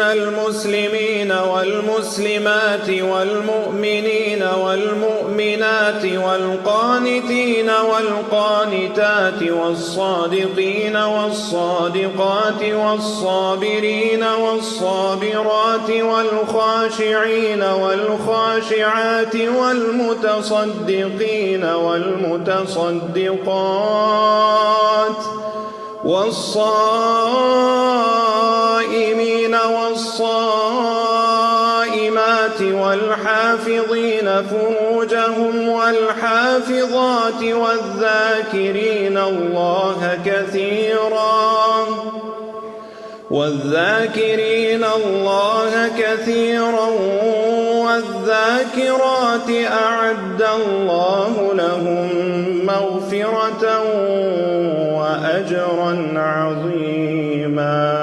المسلمين والمسلمات والمؤمنين والمؤمنات والقانتين والقانتات والصادقين والصادقات والصابرين والصابرات والخاشعين والخاشعات والمتصدقين والمتصدقات والصائمين والصائمات والحافظين فروجهم والحافظات والذاكرين الله كثيرا والذاكرات أعد الله لهم مغفرة وأجرا عظيما.